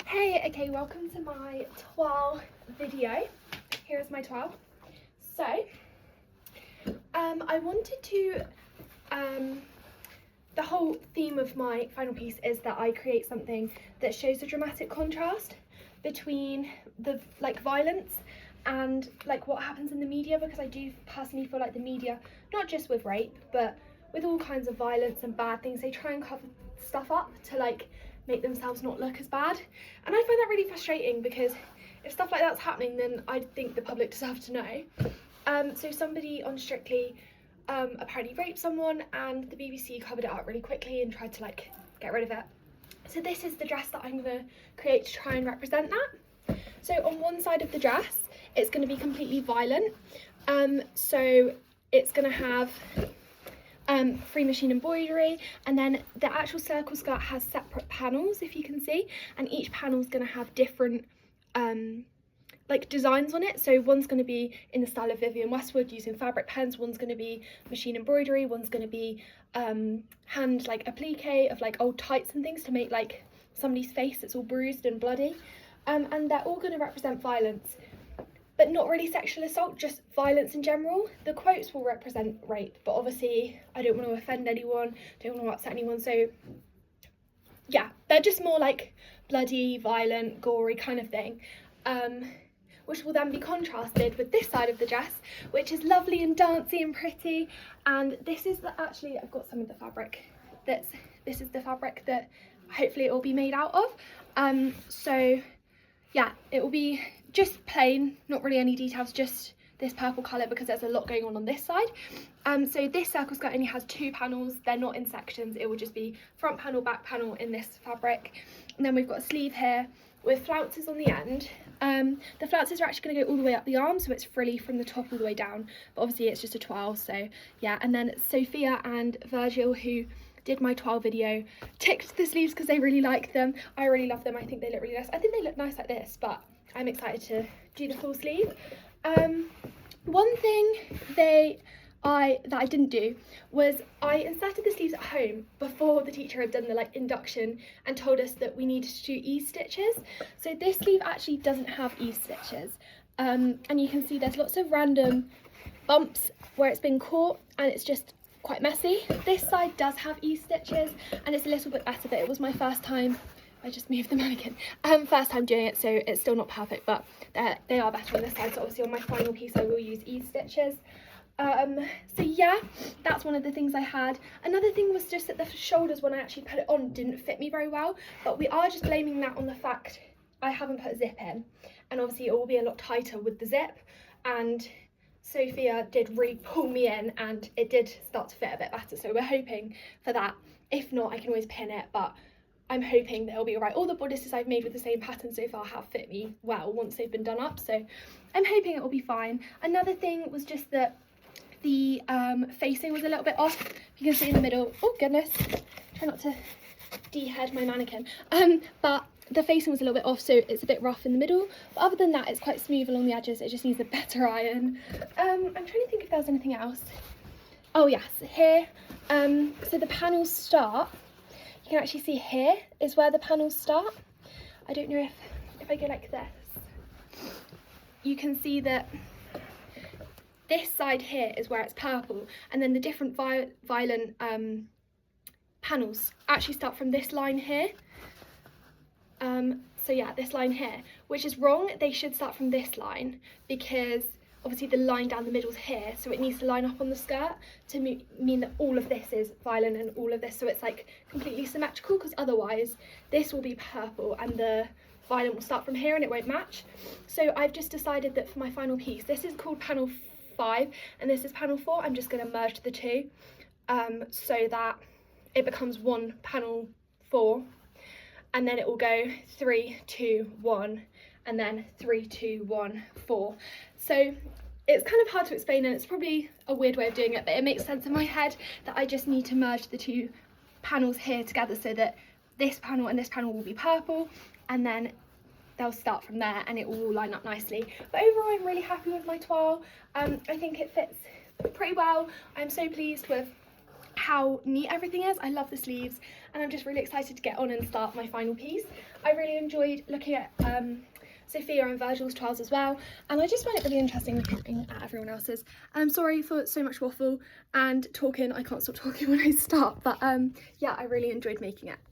Hey, okay, welcome to my toile video. Here is my toile. So, I wanted to, the whole theme of my final piece is that I create something that shows a dramatic contrast between the violence and what happens in the media, because I do personally feel like the media, not just with rape, but with all kinds of violence and bad things, they try and cover stuff up to make themselves not look as bad. And I find that really frustrating, because if stuff like that's happening, then I think the public deserve to know. So somebody on Strictly apparently raped someone, and the BBC covered it up really quickly and tried to get rid of it. So this is the dress that I'm going to create to try and represent that. So on one side of the dress, it's going to be completely violent. So it's going to have free machine embroidery, and then the actual circle skirt has separate panels, if you can see, and each panel is going to have different designs on it. So one's going to be in the style of Vivienne Westwood using fabric pens, one's going to be machine embroidery, one's going to be hand applique of old tights and things to make somebody's face that's all bruised and bloody, and they're all going to represent violence, but not really sexual assault, just violence in general. The quotes will represent rape, but obviously I don't want to offend anyone, don't want to upset anyone, so yeah, they're just more bloody, violent, gory kind of thing, which will then be contrasted with this side of the dress, which is lovely and dancey and pretty. And this is actually, I've got some of the fabric this is the fabric that hopefully it will be made out of. So yeah, it will be just plain, not really any details, just this purple colour, because there's a lot going on this side. So this circle skirt only has 2 panels, they're not in sections, it will just be front panel, back panel in this fabric. And then we've got a sleeve here with flounces on the end. The flounces are actually going to go all the way up the arm, so it's frilly from the top all the way down, but obviously it's just a toile, so yeah. And then Sophia and Virgil, who did my toile video, ticked the sleeves because they really like them. I really love them, I think they look really nice. I think they look nice like this, but I'm excited to do the full sleeve. One thing that I didn't do was I inserted the sleeves at home before the teacher had done the induction and told us that we needed to do ease stitches. So this sleeve actually doesn't have ease stitches, and you can see there's lots of random bumps where it's been caught and it's just quite messy. This side does have ease stitches and it's a little bit better, but it was my first time. I just moved the mannequin. First time doing it, so it's still not perfect, but they are better on this side. So obviously on my final piece I will use ease stitches. So yeah, that's one of the things I had. Another thing was just that the shoulders, when I actually put it on, didn't fit me very well, but we are just blaming that on the fact I haven't put a zip in, and obviously it will be a lot tighter with the zip, and Sophia did really pull me in and it did start to fit a bit better, so we're hoping for that. If not, I can always pin it, but I'm hoping that it'll be alright. All the bodices I've made with the same pattern so far have fit me well once they've been done up, so I'm hoping it will be fine. Another thing was just that the facing was a little bit off. You can see in the middle, oh goodness, try not to de-head my mannequin, but the facing was a little bit off, so it's a bit rough in the middle, but other than that it's quite smooth along the edges. It just needs a better iron. I'm trying to think if there's anything else. Oh yes, here, so the panels start, you can actually see here is where the panels start. I don't know if I go like this, you can see that this side here is where it's purple, and then the different violent panels actually start from this line here. So yeah, this line here, which is wrong. They should start from this line, because obviously the line down the middle is here, so it needs to line up on the skirt to mean that all of this is violent and all of this, so it's completely symmetrical, because otherwise this will be purple and the violent will start from here and it won't match. So I've just decided that for my final piece, this is called panel 5 and this is panel 4, I'm just going to merge the two, so that it becomes one panel 4, and then it will go 3, 2, 1, and then 3, 2, 1, 4. So it's kind of hard to explain, and it's probably a weird way of doing it, but it makes sense in my head that I just need to merge the two panels here together, so that this panel and this panel will be purple, and then they'll start from there and it will all line up nicely. But overall I'm really happy with my toile. I think it fits pretty well. I'm so pleased with how neat everything is. I love the sleeves, and I'm just really excited to get on and start my final piece. I really enjoyed looking at Sophia and Virgil's trials as well, and I just find it really interesting looking at everyone else's. And I'm sorry for so much waffle and talking. I can't stop talking when I start, but yeah, I really enjoyed making it.